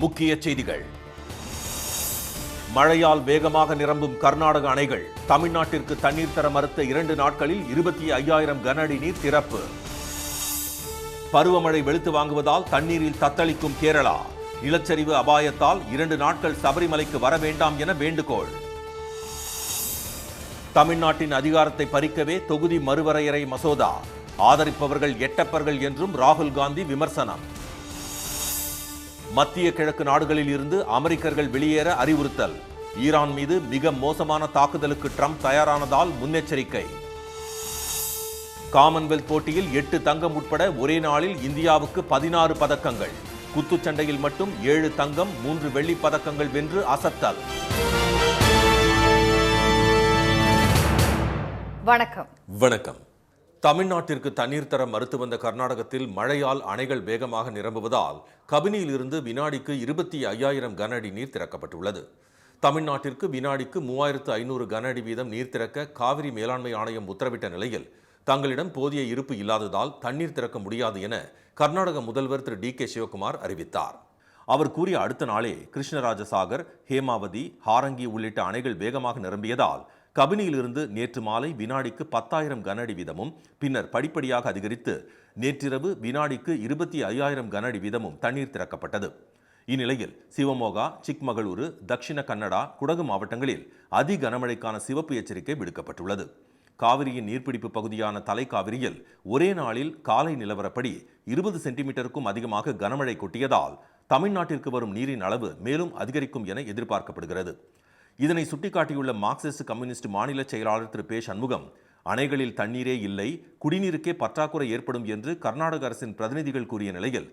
முக்கிய செய்திகள். மழையால் வேகமாக நிரம்பும் கர்நாடக அணைகள். தமிழ்நாட்டிற்கு தண்ணீர் தர மறுத்த 2 நாட்களில் 25,000 கன அடி நீர் திறப்பு. பருவமழை வெளுத்து வாங்குவதால் தண்ணீரில் தத்தளிக்கும் கேரளா. நிலச்சரிவு அபாயத்தால் 2 நாட்கள் சபரிமலைக்கு வர வேண்டாம் என வேண்டுகோள். தமிழ்நாட்டின் அதிகாரத்தை பறிக்கவே தொகுதி மறுவரையறை மசோதா. ஆதரிப்பவர்கள் எட்டப்பர்கள் என்றும் ராகுல் காந்தி விமர்சனம். மத்திய கிழக்கு நாடுகளில் இருந்து அமெரிக்கர்கள் வெளியேற அறிவுறுத்தல். ஈரான் மீது மிக மோசமான தாக்குதலுக்கு ட்ரம்ப் தயாரானதால் முன்னெச்சரிக்கை. காமன்வெல்த் போட்டியில் 8 தங்கம் உட்பட ஒரே நாளில் இந்தியாவுக்கு 16 பதக்கங்கள். குத்துச்சண்டையில் மட்டும் 7 தங்கம் 3 வெள்ளிப் பதக்கங்கள் வென்று அசத்தல். வணக்கம். தமிழ்நாட்டிற்கு தண்ணீர் தர மறுத்து வந்த கர்நாடகத்தில் மழையால் அணைகள் வேகமாக நிரம்புவதால் கபினியில் இருந்து வினாடிக்கு 25,000 கன அடி நீர் திறக்கப்பட்டுள்ளது. தமிழ்நாட்டிற்கு வினாடிக்கு 3,500 கன அடி வீதம் நீர் திறக்க காவிரி மேலாண்மை ஆணையம் உத்தரவிட்ட நிலையில் தங்களிடம் போதிய இருப்பு இல்லாததால் தண்ணீர் திறக்க முடியாது என கர்நாடக முதல்வர் திரு டி.கே. சிவகுமார் அறிவித்தார். அவர் கூறிய அடுத்த நாளே கிருஷ்ணராஜசாகர், ஹேமாவதி, ஹாரங்கி உள்ளிட்ட அணைகள் வேகமாக நிரம்பியதால் கபினியிலிருந்து நேற்று மாலை வினாடிக்கு 10,000 கன அடி வீதமும் பின்னர் படிப்படியாக அதிகரித்து நேற்றிரவு வினாடிக்கு 25,000 கன அடி வீதமும் தண்ணீர் திறக்கப்பட்டது. இந்நிலையில் சிவமோகா, சிக்மகளூரு, தக்ஷிண கன்னடா, குடகு மாவட்டங்களில் அதி கனமழைக்கான சிவப்பு எச்சரிக்கை விடுக்கப்பட்டுள்ளது. காவிரியின் நீர்பிடிப்பு பகுதியான தலைக்காவிரியில் ஒரே நாளில் காலை நிலவரப்படி 20 சென்டிமீட்டருக்கும் அதிகமாக கனமழை கொட்டியதால் தமிழ்நாட்டிற்கு வரும் நீரின் அளவு மேலும் அதிகரிக்கும் என எதிர்பார்க்கப்படுகிறது. இதனை சுட்டிக்காட்டியுள்ள மார்க்சிஸ்ட் கம்யூனிஸ்ட் மாநில செயலாளர் திரு பே. சண்முகம், அணைகளில் தண்ணீரே இல்லை, குடிநீருக்கே பற்றாக்குறை ஏற்படும் என்று கர்நாடக அரசின் பிரதிநிதிகள் கூறிய நிலையில்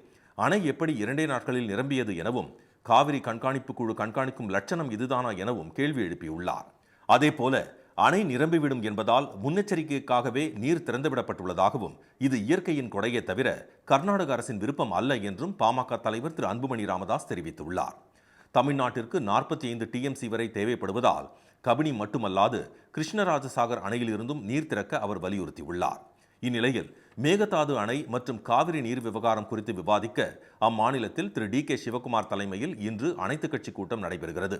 அணை எப்படி 2 நாட்களில் நிரம்பியது எனவும் காவிரி கண்காணிப்பு குழு கண்காணிக்கும் லட்சணம் இதுதானா எனவும் கேள்வி எழுப்பியுள்ளார். அதேபோல அணை நிரம்பிவிடும் என்பதால் முன்னெச்சரிக்கைக்காகவே நீர் திறந்துவிடப்பட்டுள்ளதாகவும் இது இயற்கையின் கொடையே தவிர கர்நாடக அரசின் விருப்பம் அல்ல என்றும் பாமக தலைவர் திரு அன்புமணி ராமதாஸ் தெரிவித்துள்ளார். தமிழ்நாட்டிற்கு 45 டிஎம்சி வரை தேவைப்படுவதால் கபினி மட்டுமல்லாது கிருஷ்ணராஜசாகர் அணையில் இருந்தும் நீர் திறக்க அவர் வலியுறுத்தியுள்ளார். இந்நிலையில் மேகதாது அணை மற்றும் காவிரி நீர் விவகாரம் குறித்து விவாதிக்க அம்மாநிலத்தில் திரு டி.கே. சிவகுமார் தலைமையில் இன்று அனைத்துக் கட்சி கூட்டம் நடைபெறுகிறது.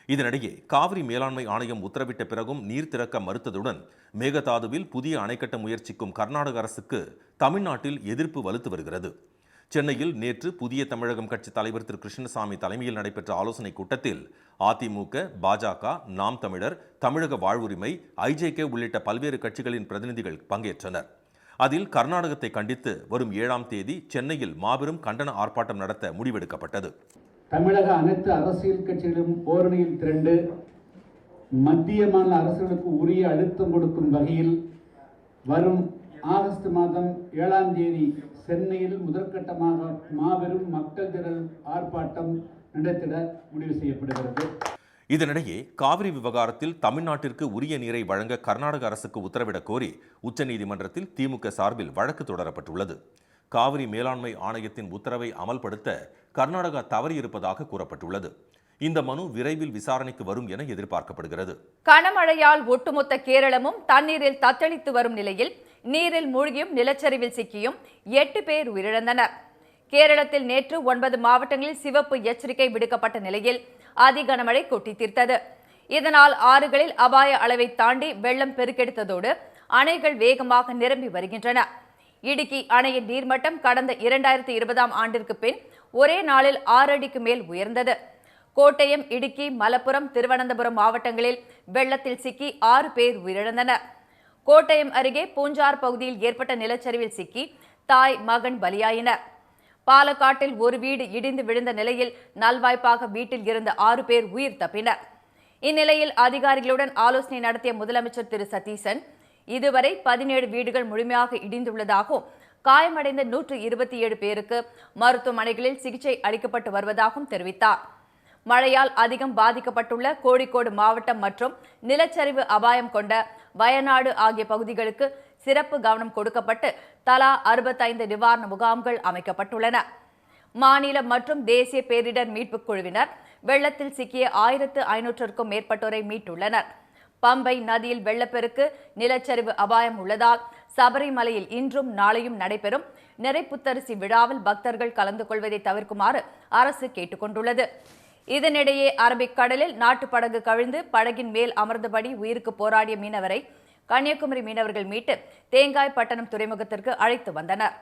இதனிடையே காவிரி மேலாண்மை ஆணையம் உத்தரவிட்ட பிறகும் நீர் திறக்க மறுத்ததுடன் மேகதாதுவில் புதிய அணை கட்ட முயற்சிக்கும் கர்நாடக அரசுக்கு தமிழ்நாட்டில் எதிர்ப்பு வலுத்து வருகிறது. சென்னையில் நேற்று புதிய தமிழகம் கட்சி தலைவர் திரு கிருஷ்ணசாமி தலைமையில் நடைபெற்ற ஆலோசனைக் கூட்டத்தில் அதிமுக, பாஜக, நாம் தமிழர், தமிழக வாழ்வுரிமை, ஐஜேகே உள்ளிட்ட பல்வேறு கட்சிகளின் பிரதிநிதிகள் பங்கேற்றனர். அதில் கர்நாடகத்தை கண்டித்து வரும் 7ஆம் தேதி சென்னையில் மாபெரும் கண்டன ஆர்ப்பாட்டம் நடத்த முடிவெடுக்கப்பட்டது. தமிழக அனைத்து அரசியல் கட்சிகளும் ஓரணியில் திரண்டு மத்திய மாநில அரசுகளுக்கு உரிய அழுத்தம் கொடுக்கும் வகையில் வரும் ஆகஸ்ட் மாதம் 7ஆம் தேதி சென்னையில் முதற்கட்டமாக மாபெரும் மக்கள் திரள் ஆர்ப்பாட்டம் நடத்திட முடிவு செய்யப்படுகிறது. இதனிடையே காவிரி விவகாரத்தில் தமிழ்நாட்டிற்கு உரிய நீரை வழங்க கர்நாடக அரசுக்கு உத்தரவிடக் கோரி உச்சநீதிமன்றத்தில் திமுக சார்பில் வழக்கு தொடரப்பட்டுள்ளது. காவிரி மேலாண்மை ஆணையத்தின் உத்தரவை அமல்படுத்த கர்நாடகா தவறியிருப்பதாக கூறப்பட்டுள்ளது. இந்த மனு விரைவில் விசாரணைக்கு வரும் என எதிர்பார்க்கப்படுகிறது. கனமழையால் ஒட்டுமொத்த கேரளமும் தண்ணீரில் தத்தளித்து வரும் நிலையில் நீரில் மூழ்கியும் நிலச்சரிவில் சிக்கியும் 8 பேர் உயிரிழந்தனர். கேரளத்தில் நேற்று 9 மாவட்டங்களில் சிவப்பு எச்சரிக்கை விடுக்கப்பட்ட நிலையில் அதி கனமழை கொட்டி தீர்த்தது. இதனால் ஆறுகளில் அபாய அளவை தாண்டி வெள்ளம் பெருக்கெடுத்ததோடு அணைகள் வேகமாக நிரம்பி வருகின்றன. இடுக்கி அணையின் நீர்மட்டம் கடந்த 2020ஆம் ஆண்டிற்கு பின் ஒரே நாளில் 6 அடிக்கு மேல் உயர்ந்தது. கோட்டயம், இடுக்கி, மலப்புரம், திருவனந்தபுரம் மாவட்டங்களில் வெள்ளத்தில் சிக்கி 6 பேர் உயிரிழந்தனர். கோட்டயம் அருகே பூஞ்சார் பகுதியில் ஏற்பட்ட நிலச்சரிவில் சிக்கி தாய், மகன் பலியாயினர். பாலக்காட்டில் ஒரு வீடு இடிந்து விழுந்த நிலையில் நல்வாய்ப்பாக வீட்டில் இருந்த 6 பேர் உயிர் தப்பினர். இந்நிலையில் அதிகாரிகளுடன் ஆலோசனை நடத்திய முதலமைச்சர் திரு சதீசன் இதுவரை 17 வீடுகள் முழுமையாக இடிந்துள்ளதாகவும் காயமடைந்த 127 பேருக்கு மருத்துவமனைகளில் சிகிச்சை அளிக்கப்பட்டு வருவதாகவும் தெரிவித்தார். மழையால் அதிகம் பாதிக்கப்பட்டுள்ள கோழிக்கோடு மாவட்டம் மற்றும் நிலச்சரிவு அபாயம் கொண்ட வயநாடு ஆகிய பகுதிகளுக்கு சிறப்பு கவனம் கொடுக்கப்பட்டு தலா 65 நிவாரண முகாம்கள் அமைக்கப்பட்டுள்ளன. மாநில மற்றும் தேசிய பேரிடர் மீட்புக் குழுவினர் வெள்ளத்தில் சிக்கிய 1500க்கும் மேற்பட்டோரை மீட்டுள்ளனர். பம்பை நதியில் வெள்ளப்பெருக்கு, நிலச்சரிவு அபாயம் உள்ளதால் சபரிமலையில் இன்றும் நாளையும் நடைபெறும் நிறைப்புத்தரிசி விழாவில் பக்தர்கள் கலந்து கொள்வதை தவிர்க்குமாறு அரசு கேட்டுக் கொண்டுள்ளது. இதனிடையே அரபிக் கடலில் நாட்டு படகு கவிழ்ந்து படகின் மேல் அமர்ந்தபடி உயிருக்கு போராடிய மீனவரை கன்னியாகுமரி மீனவர்கள் மீட்டு தேங்காய்பட்டணம் துறைமுகத்திற்கு அழைத்து வந்தனர்.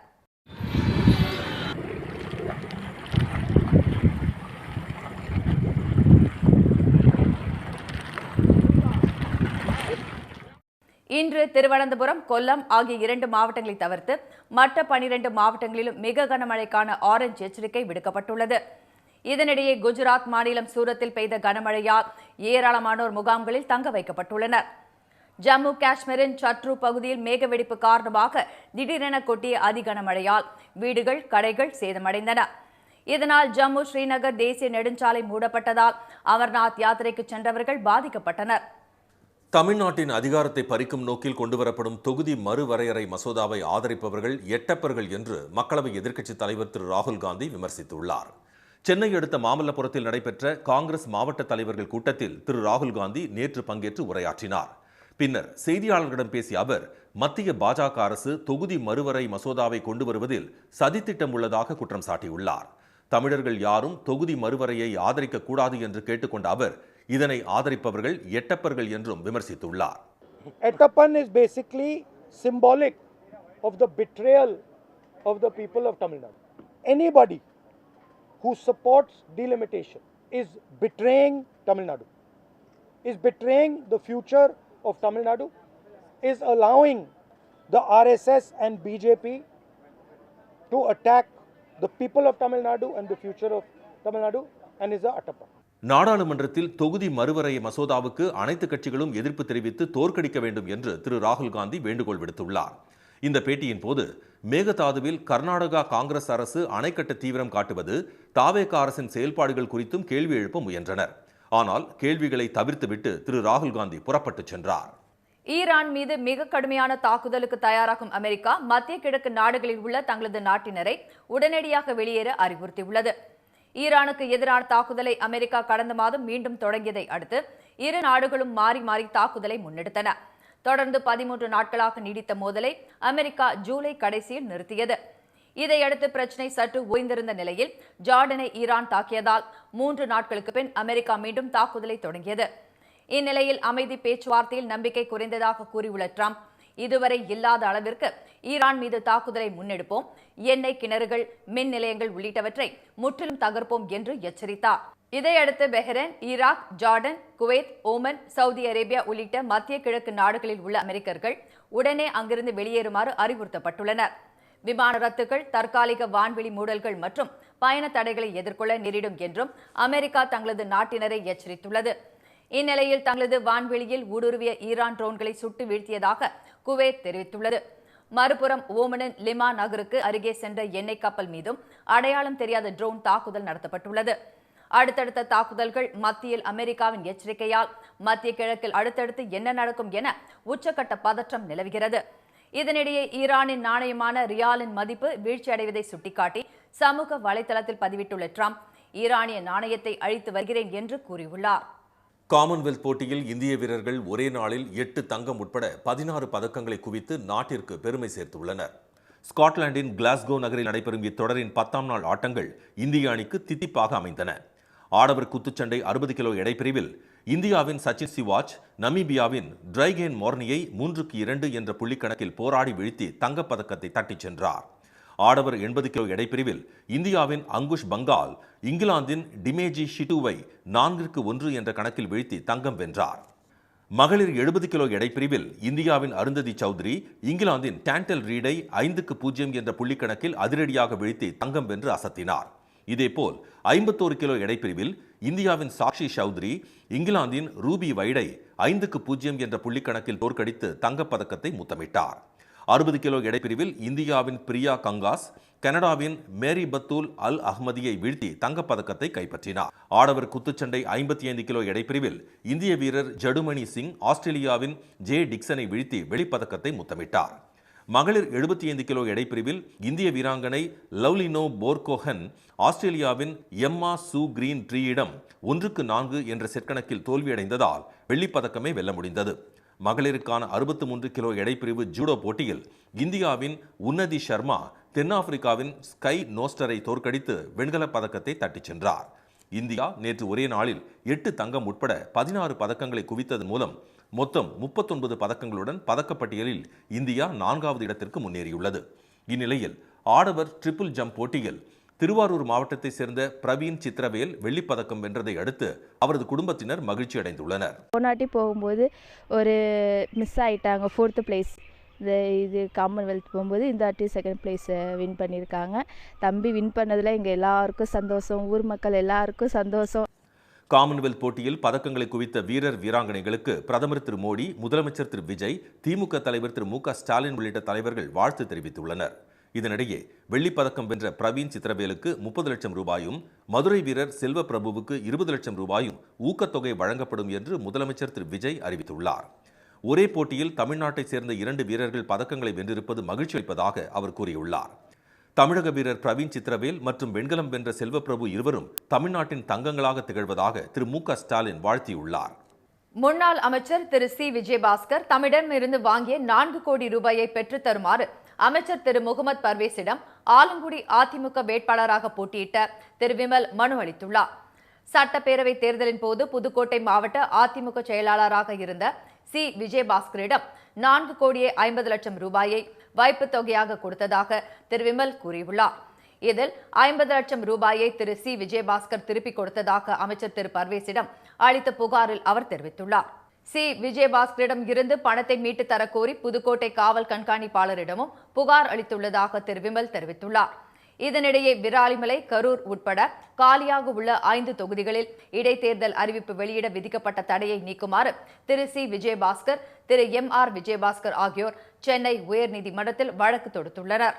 இன்று திருவனந்தபுரம், கொல்லம் ஆகிய 2 மாவட்டங்களை தவிர்த்து மற்ற 12 மாவட்டங்களிலும் மிக கனமழைக்கான ஆரஞ்ச் எச்சரிக்கை விடுக்கப்பட்டுள்ளது. இதனிடையே குஜராத் மாநிலம் சூரத்தில் பெய்த கனமழையால் ஏராளமானோர் முகாம்களில் தங்க வைக்கப்பட்டுள்ளனர். ஜம்மு காஷ்மீரின் சத்ரு பகுதியில் மேகவெடிப்பு காரணமாக திடீரென கொட்டிய அதிகனமழையால் வீடுகள், கடைகள் சேதமடைந்தன. இதனால் ஜம்மு ஸ்ரீநகர் தேசிய நெடுஞ்சாலை மூடப்பட்டதால் அமர்நாத் யாத்திரைக்கு சென்றவர்கள் பாதிக்கப்பட்டனர். தமிழ்நாட்டின் அதிகாரத்தை பறிக்கும் நோக்கில் கொண்டுவரப்படும் தொகுதி மறுவரையறை மசோதாவை ஆதரிப்பவர்கள் எட்டப்பர்கள் என்று மக்களவை எதிர்க்கட்சித் தலைவர் திரு ராகுல் காந்தி விமர்சித்துள்ளார். சென்னை அடுத்த மாமல்லபுரத்தில் நடைபெற்ற காங்கிரஸ் மாவட்ட தலைவர்கள் கூட்டத்தில் திரு ராகுல் காந்தி நேற்று பங்கேற்று உரையாற்றினார். பின்னர் செய்தியாளர்களிடம் பேசிய அவர், மத்திய பாஜக அரசு தொகுதி மறுவரை மசோதாவை கொண்டு வருவதில் சதித்திட்டம் உள்ளதாக குற்றம் சாட்டியுள்ளார். தமிழர்கள் யாரும் தொகுதி மறுவரையை ஆதரிக்க கூடாது என்று கேட்டுக்கொண்ட அவர், இதனை ஆதரிப்பவர்கள் எட்டப்பர்கள் என்றும் விமர்சித்துள்ளார். Ettappan is basically symbolic of the betrayal of the people of Tamil Nadu. Anybody who supports delimitation is betraying Tamil Nadu, is betraying the future of Tamil Nadu, is allowing the RSS and BJP to attack the people of Tamil Nadu and the future of Tamil Nadu, and is a Attappan. நாடாளுமன்றத்தில் தொகுதி மறுவரை மசோதாவுக்கு அனைத்து கட்சிகளும் எதிர்ப்பு தெரிவித்து தோற்கடிக்க வேண்டும் என்று திரு ராகுல் காந்தி வேண்டுகோள் விடுத்துள்ளார். இந்த பேட்டியின் போது மேகதாதுவில் கர்நாடகா காங்கிரஸ் அரசு அணை கட்ட தீவிரம் காட்டுவது, தாவேகா அரசின் செயல்பாடுகள் குறித்தும் கேள்வி எழுப்ப முயன்றனர். ஆனால் கேள்விகளை தவிர்த்துவிட்டு திரு ராகுல் காந்தி புறப்பட்டு சென்றார். ஈரான் மீது மிக கடுமையான தாக்குதலுக்கு தயாராகும் அமெரிக்கா மத்திய கிழக்கு நாடுகளில் உள்ள தங்களது நாட்டினரை உடனடியாக வெளியேற அறிவுறுத்தியுள்ளது. ஈரானுக்கு எதிரான தாக்குதலை அமெரிக்கா கடந்த மாதம் மீண்டும் தொடங்கியதை அடுத்து இரு நாடுகளும் மாறி மாறி தாக்குதலை முன்னெடுத்தன. தொடர்ந்து 13 நாட்களாக நீடித்த மோதலை அமெரிக்கா ஜூலை கடைசியில் நிறுத்தியது. இதையடுத்து பிரச்சினை சற்று ஓய்ந்திருந்த நிலையில் ஜார்டனை ஈரான் தாக்கியதால் 3 நாட்களுக்கு பின் அமெரிக்கா மீண்டும் தாக்குதலை தொடங்கியது. இந்நிலையில் அமைதி பேச்சுவார்த்தையில் நம்பிக்கை குறைந்ததாக கூறியுள்ள ட்ரம்ப், இதுவரை இல்லாத அளவிற்கு ஈரான் மீது தாக்குதலை முன்னெடுப்போம், எண்ணெய் கிணறுகள், மின் நிலையங்கள் உள்ளிட்டவற்றை முற்றிலும் தகர்ப்போம் என்று எச்சரித்தார். இதையடுத்து Bahrain, Iraq, Jordan, Kuwait, Oman, Saudi Arabia உள்ளிட்ட மத்திய கிழக்கு நாடுகளில் உள்ள அமெரிக்கர்கள் உடனே அங்கிருந்து வெளியேறுமாறு அறிவுறுத்தப்பட்டுள்ளனர். விமான ரத்துகள், தற்காலிக வான்வெளி மூடல்கள் மற்றும் பயண தடைகளை எதிர்கொள்ள நேரிடும் என்றும் அமெரிக்கா தங்களது நாட்டினரை எச்சரித்துள்ளது. இந்நிலையில் தங்களது வான்வெளியில் ஊடுருவிய ஈரான் ட்ரோன்களை சுட்டு வீழ்த்தியதாக குவைத் தெரிவித்துள்ளது. மறுபுறம் ஓமனின் லிமா நகருக்கு அருகே சென்ற எண்ணெய் கப்பல் மீதும் அடையாளம் தெரியாத ட்ரோன் தாக்குதல் நடத்தப்பட்டுள்ளது. அடுத்தடுத்த தாக்குதல்கள் மத்தியில் அமெரிக்காவின் எச்சரிக்கையால் மத்திய கிழக்கில் அடுத்தடுத்து என்ன நடக்கும் என உச்சக்கட்ட பதற்றம் நிலவுகிறது. இதனிடையே ஈரானின் நாணயமான ரியாலின் மதிப்பு வீழ்ச்சியடைவதை சுட்டிக்காட்டி சமூக வலைதளத்தில் பதிவிட்டுள்ள ட்ரம்ப், ஈரானிய நாணயத்தை அழித்து வருகிறேன் என்று கூறியுள்ளார். காமன்வெல்த் போட்டியில் இந்திய வீரர்கள் ஒரே நாளில் 8 தங்கம் உட்பட 16 பதக்கங்களை குவித்து நாட்டிற்கு பெருமை சேர்த்துள்ளனர். ஸ்காட்லாந்தின் கிளாஸ்கோ நகரில் நடைபெறும் இத்தொடரின் 10ஆம் நாள் ஆட்டங்கள் இந்திய அணிக்கு தித்திப்பாக அமைந்தன. ஆடவர் குத்துச்சண்டை 60 கிலோ எடைப்பிரிவில் இந்தியாவின் சச்சின் சிவாஜ் நமீபியாவின் டிரைகேன் மோர்னியை 3-2 என்ற புள்ளிக்கணக்கில் போராடி வீழ்த்தி தங்கப்பதக்கத்தை தட்டிச் சென்றார். ஆடவர் 80 கிலோ எடைப்பிரிவில் இந்தியாவின் அங்குஷ் பங்கால் இங்கிலாந்தின் டிமேஜி ஷிட்டுவை 4-1 என்ற கணக்கில் வீழ்த்தி தங்கம் வென்றார். மகளிர் 70 கிலோ எடைப்பிரிவில் இந்தியாவின் அருந்ததி சௌத்ரி இங்கிலாந்தின் டாண்டல் ரீடை 5-0 என்ற புள்ளிக்கணக்கில் அதிரடியாக வீழ்த்தி தங்கம் வென்று அசத்தினார். இதேபோல் 51 கிலோ எடைப்பிரிவில் இந்தியாவின் சாக்ஷி சௌத்ரி இங்கிலாந்தின் ரூபி வைடை 5-0 என்ற புள்ளிக்கணக்கில் தோற்கடித்து தங்கப்பதக்கத்தை முத்தமிட்டார். 60 கிலோ எடைப்பிரிவில் இந்தியாவின் பிரியா கங்காஸ் கனடாவின் மேரி பத்தூல் அல் அஹ்மதியை வீழ்த்தி தங்கப்பதக்கத்தை கைப்பற்றினார். ஆடவர் குத்துச்சண்டை 55 கிலோ எடைப்பிரிவில் இந்திய வீரர் ஜடுமணி சிங் ஆஸ்திரேலியாவின் ஜே டிக்சனை வீழ்த்தி வெள்ளிப்பதக்கத்தை முத்தமிட்டார். மகளிர் 75 கிலோ எடைப்பிரிவில் இந்திய வீராங்கனை லவ்லினோ போர்கோஹன் ஆஸ்திரேலியாவின் எம்மா சூ கிரீன் ட்ரீயிடம் 1-4 என்ற செட் கணக்கில் தோல்வியடைந்ததால் வெள்ளிப்பதக்கமே வெல்ல முடிந்தது. மகளிருக்கான 63 கிலோ எடைப்பிரிவு ஜூடோ போட்டியில் இந்தியாவின் உன்னதி சர்மா தென்னாப்பிரிக்காவின் ஸ்கை நோஸ்டரை தோற்கடித்து வெண்கலப் பதக்கத்தை தட்டிச் சென்றார். இந்தியா நேற்று ஒரே நாளில் 8 தங்கம் உட்பட 16 பதக்கங்களை குவித்ததன் மூலம் மொத்தம் 39 பதக்கங்களுடன் பதக்கப்பட்டியலில் இந்தியா 4வது இடத்திற்கு முன்னேறியுள்ளது. இந்நிலையில் ஆடவர் ட்ரிபிள் ஜம்ப் போட்டியில் திருவாரூர் மாவட்டத்தைச் சேர்ந்த பிரவீன் சித்திரவேல் வெள்ளிப்பதக்கம் வென்றதை அடுத்து அவரது குடும்பத்தினர் மகிழ்ச்சி அடைந்துள்ளனர். போனாட்டி போகும்போது ஒரு மிஸ் ஆகிட்டாங்க, 4th பிளேஸ். இது காமன்வெல்த் போகும்போது இந்த வாட்டி 2nd பிளேஸ் வின் பண்ணியிருக்காங்க. தம்பி வின் பண்ணதில் எங்கள் எல்லாருக்கும் சந்தோஷம், ஊர் மக்கள் எல்லாருக்கும் சந்தோஷம். காமன்வெல்த் போட்டியில் பதக்கங்களை குவித்த வீரர் வீராங்கனைகளுக்கு பிரதமர் திரு மோடி, முதலமைச்சர் திரு விஜய், திமுக தலைவர் திரு மு.க. ஸ்டாலின் உள்ளிட்ட தலைவர்கள் வாழ்த்து தெரிவித்துள்ளனர். இதனிடையே வெள்ளிப்பதக்கம் வென்ற பிரவீன் சித்திரவேலுக்கு 30 லட்சம் ரூபாயும், மதுரை வீரர் செல்வ பிரபுவுக்கு 20 லட்சம் ரூபாயும் ஊக்கத்தொகை வழங்கப்படும் என்று முதலமைச்சர் திரு விஜய் அறிவித்துள்ளார். ஒரே போட்டியில் தமிழ்நாட்டைச் சேர்ந்த 2 வீரர்கள் பதக்கங்களை வென்றிருப்பது மகிழ்ச்சி அளிப்பதாக அவர் கூறியுள்ளார். தமிழக வீரர் பிரவீன் சித்திரவேல் மற்றும் வெண்கலம் வென்ற செல்வப்பிரபு இருவரும் தமிழ்நாட்டின் தங்கங்களாக திகழ்வதாக திரு மு.க. ஸ்டாலின் வாழ்த்தியுள்ளார். முன்னாள் அமைச்சர் திரு சி. விஜயபாஸ்கர் தம்மிடமிருந்து வாங்கிய 4 கோடி ரூபாயை பெற்றுத் தருமாறு அமைச்சர் திரு முகமது பர்வேஸிடம் ஆலங்குடி அதிமுக வேட்பாளராக போட்டியிட்ட திரு விமல் மனு அளித்துள்ளார். சட்டப்பேரவை தேர்தலின் போது புதுக்கோட்டை மாவட்ட அதிமுக செயலாளராக இருந்த சி. விஜயபாஸ்கரிடம் 4 கோடியே 50 லட்சம் ரூபாயை வைப்புத் தொகையாக கொடுத்ததாக திரு விமல் கூறியுள்ளார். இதில் 50 லட்சம் ரூபாயை திரு சி. விஜயபாஸ்கர் திருப்பிக் கொடுத்ததாக அமைச்சர் திரு பர்வேஸிடம் அளித்த புகாரில் அவர் தெரிவித்துள்ளார். சி. விஜயபாஸ்கரிடம் இருந்து பணத்தை மீட்டு தரக்கோரி புதுக்கோட்டை காவல் கண்காணிப்பாளரிடமும் புகார் அளித்துள்ளதாக திரு விமல் தெரிவித்துள்ளார். இதனிடையே விராலிமலை, கரூர் உட்பட காலியாக உள்ள 5 தொகுதிகளில் இடைத்தேர்தல் அறிவிப்பு வெளியிட விதிக்கப்பட்ட தடையை நீக்குமாறு திரு சி. விஜயபாஸ்கர், திரு எம்.ஆர். விஜயபாஸ்கர் ஆகியோர் சென்னை உயர்நீதிமன்றத்தில் வழக்கு தொடுத்துள்ளனர்.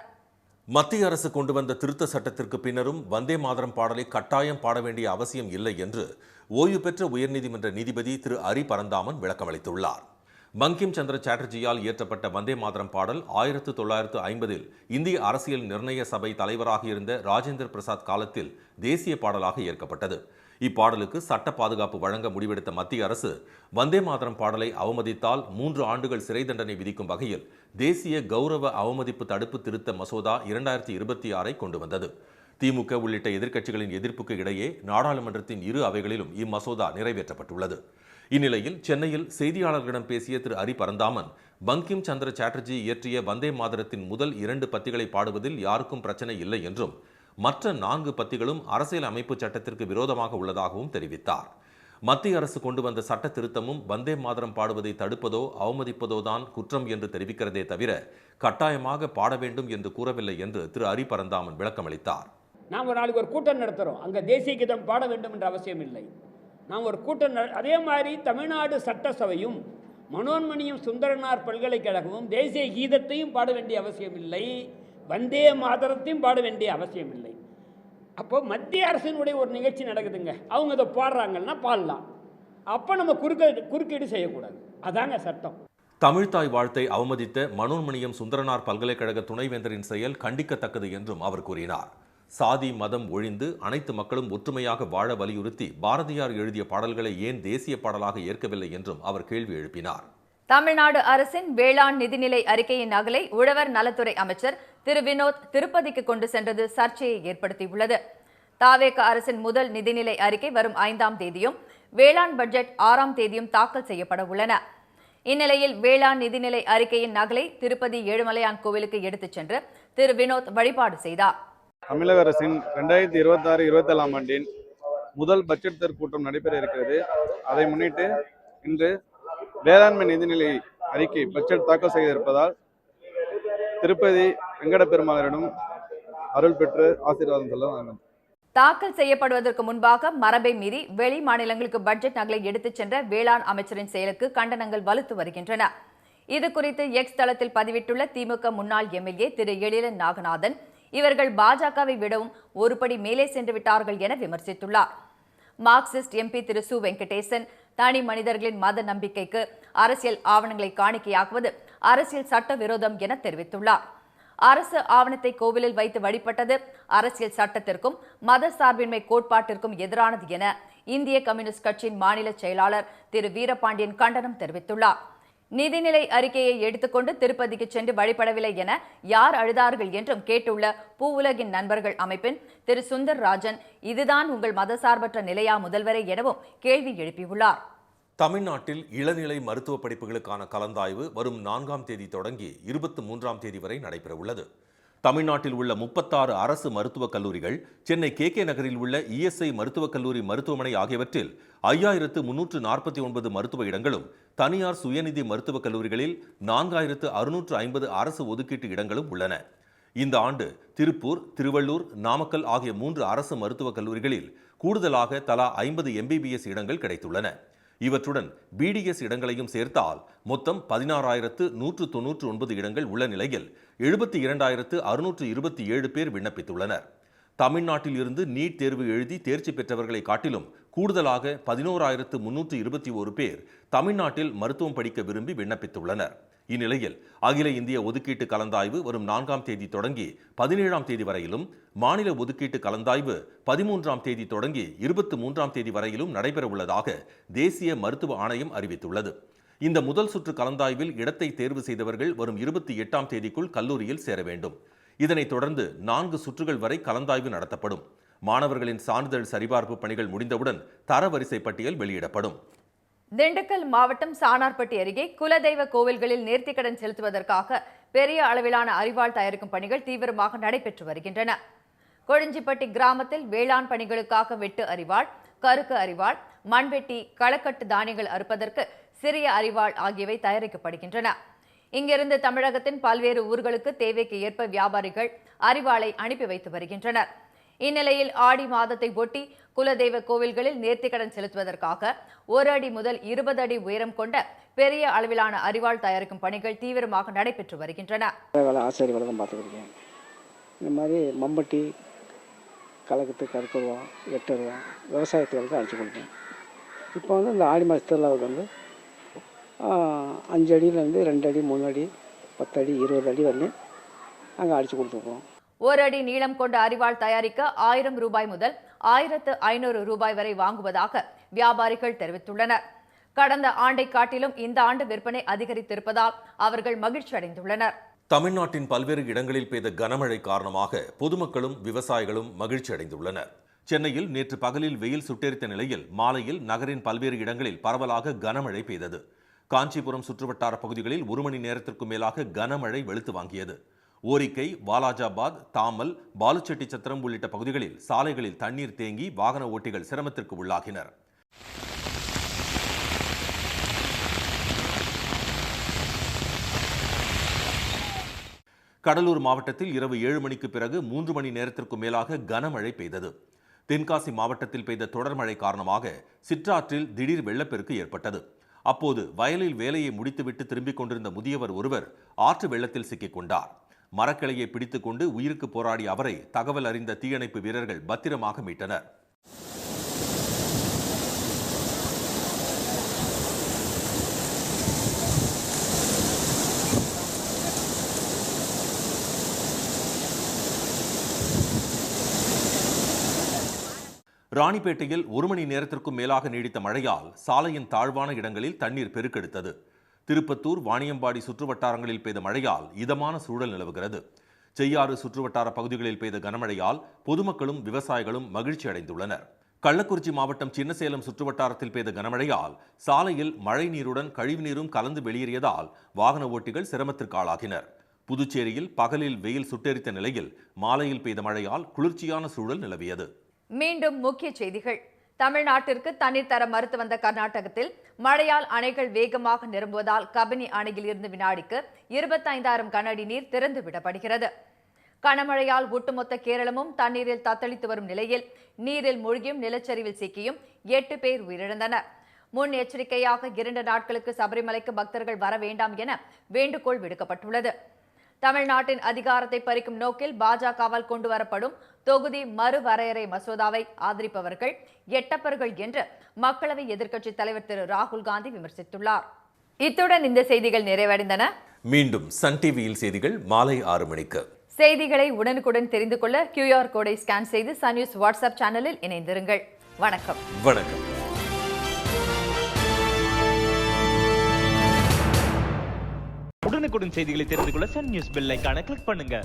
மத்திய அரசு கொண்டு வந்த திருத்த சட்டத்திற்கு பின்னரும் வந்தே மாதரம் பாடலை கட்டாயம் பாட வேண்டிய அவசியம் இல்லை என்று ஓய்வு பெற்ற உயர்நீதிமன்ற நீதிபதி திரு ஹரி பரந்தாமன் விளக்கமளித்துள்ளார். பங்கிம் சந்திர சாட்டர்ஜியால் இயற்றப்பட்ட வந்தே மாதரம் பாடல் 1950இல் இந்திய அரசியல் நிர்ணய சபை தலைவராக இருந்த ராஜேந்திர பிரசாத் காலத்தில் தேசிய பாடலாக ஏற்கப்பட்டது. இப்பாடலுக்கு சட்ட பாதுகாப்பு வழங்க முடிவெடுத்த மத்திய அரசு வந்தே மாதரம் பாடலை அவமதித்தால் 3 ஆண்டுகள் சிறை தண்டனை விதிக்கும் வகையில் தேசிய கௌரவ அவமதிப்பு தடுப்பு திருத்த மசோதா 2026ஐ கொண்டு வந்தது. திமுக உள்ளிட்ட எதிர்க்கட்சிகளின் எதிர்ப்புக்கு இடையே நாடாளுமன்றத்தின் 2 அவைகளிலும் இம்மசோதா நிறைவேற்றப்பட்டுள்ளது. இந்நிலையில் சென்னையில் செய்தியாளர்களிடம் பேசிய திரு ஹரி பரந்தாமன், பங்கிம் சந்திர சாட்டர்ஜி இயற்றிய வந்தே மாதரத்தின் முதல் 2 பத்திகளை பாடுவதில் யாருக்கும் பிரச்சனை இல்லை என்றும் மற்ற 4 பத்திகளும் அரசியல் அமைப்பு சட்டத்திற்கு விரோதமாக உள்ளதாகவும் தெரிவித்தார். மத்திய அரசு கொண்டு வந்த சட்ட திருத்தமும் வந்தே மாதரம் பாடுவதை தடுப்பதோ அவமதிப்பதோ தான் குற்றம் என்று தெரிவிக்கிறதே தவிர கட்டாயமாக பாட வேண்டும் என்று கூறவில்லை என்று திரு ஹரி பரந்தாமன் விளக்கமளித்தார். நாம் ஒரு நாளைக்கு ஒரு கூட்டம் நடத்துகிறோம், அங்கே தேசிய கீதம் பாட வேண்டும் என்ற அவசியம் இல்லை. நாம் ஒரு கூட்டம் அதே மாதிரி தமிழ்நாடு சட்டசபையும் மனோன்மணியும் சுந்தரனார் பல்கலைக்கழகமும் தேசிய கீதத்தையும் பாட வேண்டிய அவசியம் இல்லை, வந்தே மாதரத்தையும் பாட வேண்டிய அவசியம் இல்லை. அப்போ மத்திய அரசினுடைய ஒரு நிகழ்ச்சி நடக்குதுங்க, அவங்க அதை பாடுறாங்கன்னா பாடலாம். அப்போ நம்ம குறுக்கீடு செய்யக்கூடாது, அதாங்க சட்டம். தமிழ்தாய் வாழ்த்தை அவமதித்த மனோன்மணியம் சுந்தரனார் பல்கலைக்கழக துணைவேந்தரின் செயல் கண்டிக்கத்தக்கது என்றும் அவர் கூறினார். சாதி மதம் ஒழிந்து அனைத்து மக்களும் ஒற்றுமையாக வாழ வலியுறுத்தி பாரதியார் எழுதிய பாடல்களை ஏன் தேசிய பாடலாக ஏற்கவில்லை என்றும் அவர் கேள்வி எழுப்பினார். தமிழ்நாடு அரசின் வேளாண் நிதிநிலை அறிக்கையின் நகலை உழவர் நலத்துறை அமைச்சர் திரு வினோத் திருப்பதிக்கு கொண்டு சென்றது சர்ச்சையை ஏற்படுத்தியுள்ளது. தாவேக அரசின் முதல் நிதிநிலை அறிக்கை வரும் 5ஆம் தேதியும் வேளாண் பட்ஜெட் 6ஆம் தேதியும் தாக்கல் செய்யப்பட உள்ளன. இந்நிலையில் வேளாண் நிதிநிலை அறிக்கையின் நகலை திருப்பதி ஏழுமலையான் கோவிலுக்கு எடுத்துச் சென்று திரு வினோத் வழிபாடு செய்தார். தமிழக அரசின் 2026-27ஆம் ஆண்டின் முதல் பட்ஜெட் கூட்டம் நடைபெற இருக்கிறது. அதை முன்னிட்டு இன்று வேளாண்மை நிதிநிலை அறிக்கை பட்ஜெட் தாக்கல் செய்ய இருப்பதால் திருப்பதி வெங்கட பெருமாளரிடம் அருள் பெற்று ஆசீர்வாதம் சொல்ல வேண்டும். தாக்கல் செய்யப்படுவதற்கு முன்பாக மரபை மீறி வெளி மாநிலங்களுக்கு பட்ஜெட் நகலை எடுத்துச் சென்ற வேளாண் அமைச்சரின் செயலுக்கு கண்டனங்கள் வலுத்து வருகின்றன. இதுகுறித்து எக்ஸ் தளத்தில் பதிவிட்டுள்ள திமுக முன்னாள் எம்எல்ஏ திரு எழிலன் நாகநாதன், இவர்கள் பாஜகவை விடவும் ஒருபடி மேலே சென்று விட்டார்கள் என விமர்சித்துள்ளார். மார்க்சிஸ்ட் எம்பி திரு சு வெங்கடேசன், தனி மனிதர்களின் மத நம்பிக்கைக்கு அரசியல் ஆவணங்களை காணிக்கையாக்குவது அரசியல் சட்ட விரோதம் என தெரிவித்துள்ளார். அரசு ஆவணத்தை கோவிலில் வைத்து வழிபட்டது அரசியல் சட்டத்திற்கும் மத சார்பின்மை கோட்பாட்டிற்கும் எதிரானது என இந்திய கம்யூனிஸ்ட் கட்சியின் மாநில செயலாளர் திரு வீரபாண்டியன் கண்டனம் தெரிவித்துள்ளார். நிதிநிலை அறிக்கையை எடுத்துக்கொண்டு திருப்பதிக்கு சென்று வழிபடவில்லை என யார் அழுதார்கள் என்றும் கேட்டுள்ள பூவுலகின் நண்பர்கள் அமைப்பின் திரு சுந்தர் ராஜன், இதுதான் உங்கள் மதசார்பற்ற நிலையா முதல்வரே எனவும் கேள்வி எழுப்பியுள்ளார். தமிழ்நாட்டில் இளநிலை மருத்துவ படிப்புகளுக்கான கலந்தாய்வு வரும் 4ஆம் தேதி தொடங்கி 23ஆம் தேதி வரை நடைபெறவுள்ளது. தமிழ்நாட்டில் உள்ள 36 அரசு மருத்துவக் கல்லூரிகள், சென்னை KK நகரில் உள்ள ESI மருத்துவக் கல்லூரி மருத்துவமனை ஆகியவற்றில் 5349 மருத்துவ இடங்களும், தனியார் சுயநிதி மருத்துவக் கல்லூரிகளில் 4650 அரசு ஒதுக்கீட்டு இடங்களும் உள்ளன. இந்த ஆண்டு திருப்பூர், திருவள்ளூர், நாமக்கல் ஆகிய 3 அரசு மருத்துவக் கல்லூரிகளில் கூடுதலாக தலா 50 MBBS இடங்கள் கிடைத்துள்ளன. இவற்றுடன் BDS இடங்களையும் சேர்த்தால் மொத்தம் 16,199 இடங்கள் உள்ள நிலையில் 72,627 பேர் விண்ணப்பித்துள்ளனர். தமிழ்நாட்டில் இருந்து நீட் தேர்வு எழுதி தேர்ச்சி பெற்றவர்களை காட்டிலும் கூடுதலாக 11,321 பேர் தமிழ்நாட்டில் மருத்துவம் படிக்க விரும்பி விண்ணப்பித்துள்ளனர். இந்நிலையில் அகில இந்திய ஒதுக்கீட்டு கலந்தாய்வு வரும் 4ஆம் தேதி தொடங்கி 17ஆம் தேதி வரையிலும், மாநில ஒதுக்கீட்டு கலந்தாய்வு 13ஆம் தேதி தொடங்கி 23ஆம் தேதி வரையிலும் நடைபெறவுள்ளதாக தேசிய மருத்துவ ஆணையம் அறிவித்துள்ளது. இந்த முதல் சுற்று கலந்தாய்வில் இடத்தை தேர்வு செய்தவர்கள் வரும் 28ஆம் தேதிக்குள் கல்லூரியில் சேர வேண்டும். இதனைத் தொடர்ந்து 4 சுற்றுகள் வரை கலந்தாய்வு நடத்தப்படும். மாணவர்களின் சான்றிதழ் சரிபார்ப்பு பணிகள் முடிந்தவுடன் தரவரிசை பட்டியல் வெளியிடப்படும். திண்டுக்கல் மாவட்டம் சாணார்பட்டி அருகே குலதெய்வ கோவில்களில் நேர்த்திக்கடன் செலுத்துவதற்காக பெரிய அளவிலான அரிவாள் தயாரிக்கும் பணிகள் தீவிரமாக நடைபெற்று வருகின்றன. கொழிஞ்சிப்பட்டி கிராமத்தில் வேளாண் பணிகளுக்காக வெட்டு அரிவாள், கருக்கு அரிவாள், மண்வெட்டி, களக்கட்டு தானியங்கள் அறுப்பதற்கு சிறிய அரிவாள் ஆகியவை தயாரிக்கப்படுகின்றன. இங்கிருந்து தமிழகத்தின் பல்வேறு ஊர்களுக்கு தேவைக்கு ஏற்ப வியாபாரிகள் அரிவாளை அனுப்பி வைத்து வருகின்றனர். இந்நிலையில் ஆடி மாதத்தை ஒட்டி குலதெய்வ கோவில்களில் நேர்த்திக்கடன் செலுத்துவதற்காக 1 அடி முதல் 20 அடி உயரம் கொண்ட பெரிய அளவிலான அரிவாள் தயாரிக்கும் பணிகள் தீவிரமாக நடைபெற்று வருகின்றன. ஆசாரி வழக்கம் பார்த்துருக்கேன். இந்த மாதிரி மம்பட்டி, கலக்கத்து, கருக்குருவா, வெட்டருவா விவசாயத்துகளுக்கு அடிச்சு கொடுப்பேன். இப்போ இந்த ஆடி மாத திருவிழாவுக்கு 5 அடியிலேருந்து 2 அடி, 3 அடி, 10 அடி, 20 அடி வரலையும் அங்கே அடித்து கொடுத்துருப்போம். 1 அடி நீளம் கொண்ட அரிவாள் தயாரிக்க 1000 ரூபாய் முதல் 1500 ரூபாய் வரை வாங்குவதாக வியாபாரிகள் தெரிவித்துள்ளனர். கடந்த ஆண்டை காட்டிலும் இந்த ஆண்டு விற்பனை அதிகரித்திருப்பதால் அவர்கள் மகிழ்ச்சி அடைந்துள்ளனர். தமிழ்நாட்டின் பல்வேறு இடங்களில் பெய்த கனமழை காரணமாக பொதுமக்களும் விவசாயிகளும் மகிழ்ச்சி அடைந்துள்ளனர். சென்னையில் நேற்று பகலில் வெயில் சுட்டெரித்த நிலையில் மாலையில் நகரின் பல்வேறு இடங்களில் பரவலாக கனமழை பெய்தது. காஞ்சிபுரம் சுற்றுவட்டார பகுதிகளில் 1 மணி நேரத்திற்கு மேலாக கனமழை வெளுத்து வாங்கியது. ஓரிக்கை, வாலாஜாபாத், தாமல், பாலுச்செட்டி சத்திரம் உள்ளிட்ட பகுதிகளில் சாலைகளில் தண்ணீர் தேங்கி வாகன ஓட்டிகள் சிரமத்திற்கு உள்ளாகினர். கடலூர் மாவட்டத்தில் இரவு 7 மணிக்கு பிறகு 3 மணி நேரத்திற்கு மேலாக கனமழை பெய்தது. தென்காசி மாவட்டத்தில் பெய்த தொடர் மழை காரணமாக சிற்றாற்றில் திடீர் வெள்ளப்பெருக்கு ஏற்பட்டது. அப்போது வயலில் வேலையை முடித்துவிட்டு திரும்பிக் கொண்டிருந்த முதியவர் ஒருவர் ஆற்று வெள்ளத்தில் சிக்கிக் கொண்டார். மரக்கிளையை பிடித்துக் கொண்டு உயிருக்கு போராடிய அவரை தகவல் அறிந்த தீயணைப்பு வீரர்கள் பத்திரமாக மீட்டனர். ராணிப்பேட்டையில் 1 மணி நேரத்திற்கும் மேலாக நீடித்த மழையால் சாலையின் தாழ்வான இடங்களில் தண்ணீர் பெருக்கெடுத்தது. திருப்பத்தூர், வாணியம்பாடி சுற்றுவட்டாரங்களில் பெய்த மழையால் இதமான சூழல் நிலவுகிறது. செய்யாறு சுற்றுவட்டார பகுதிகளில் பெய்த கனமழையால் பொதுமக்களும் விவசாயிகளும் மகிழ்ச்சி அடைந்துள்ளனர். கள்ளக்குறிச்சி மாவட்டம் சின்னசேலம் சுற்றுவட்டாரத்தில் பெய்த கனமழையால் சாலையில் மழை நீருடன் கழிவுநீரும் கலந்து வெளியேறியதால் வாகன ஓட்டிகள் சிரமத்திற்கு ஆளாகினர். புதுச்சேரியில் பகலில் வெயில் சுட்டெரித்த நிலையில் மாலையில் பெய்த மழையால் குளிர்ச்சியான சூழல் நிலவியது. மீண்டும் முக்கிய செய்திகள். தமிழ்நாட்டிற்கு தண்ணீர் தர மறுத்து வந்த கர்நாடகத்தில் மழையால் அணைகள் வேகமாக நிரம்புவதால் கபினி அணையில் இருந்து வினாடிக்கு 25,000 கன அடி நீர் திறந்து விடப்படுகிறது. கனமழையால் ஒட்டுமொத்த கேரளமும் தண்ணீரில் தத்தளித்து வரும் நிலையில் நீரில் மூழ்கியும் நிலச்சரிவில் சிக்கியும் 8 பேர் உயிரிழந்தனர். முன் எச்சரிக்கையாக 2 நாட்களுக்கு சபரிமலைக்கு பக்தர்கள் வர வேண்டாம் என வேண்டுகோள் விடுக்கப்பட்டுள்ளது. தமிழ்நாட்டின் அதிகாரத்தை பறிக்கும் நோக்கில் பாஜகவால் கொண்டுவரப்படும் தொகுதி மறுவரையறை மசோதாவை ஆதரிப்பவர்கள் எட்டப்பர்கள் என்று மக்களவை எதிர்க்கட்சித் தலைவர் திரு ராகுல் காந்தி விமர்சித்துள்ளார். இத்துடன் இந்த செய்திகள் நிறைவடைந்தன. மீண்டும் சன் டிவியில் செய்திகள் மாலை 6 மணிக்கு. செய்திகளை உடனுக்குடன் தெரிந்து கொள்ள QR கோடை ஸ்கேன் செய்து சன் நியூஸ் வாட்ஸ்அப் சேனலில் இணைந்திருங்கள். வணக்கம். வணக்கம். உடனுக்குடன் செய்திகளை தெரிந்து கொள்ள சன் நியூஸ் பெல் ஐகானை கிளிக் பண்ணுங்க.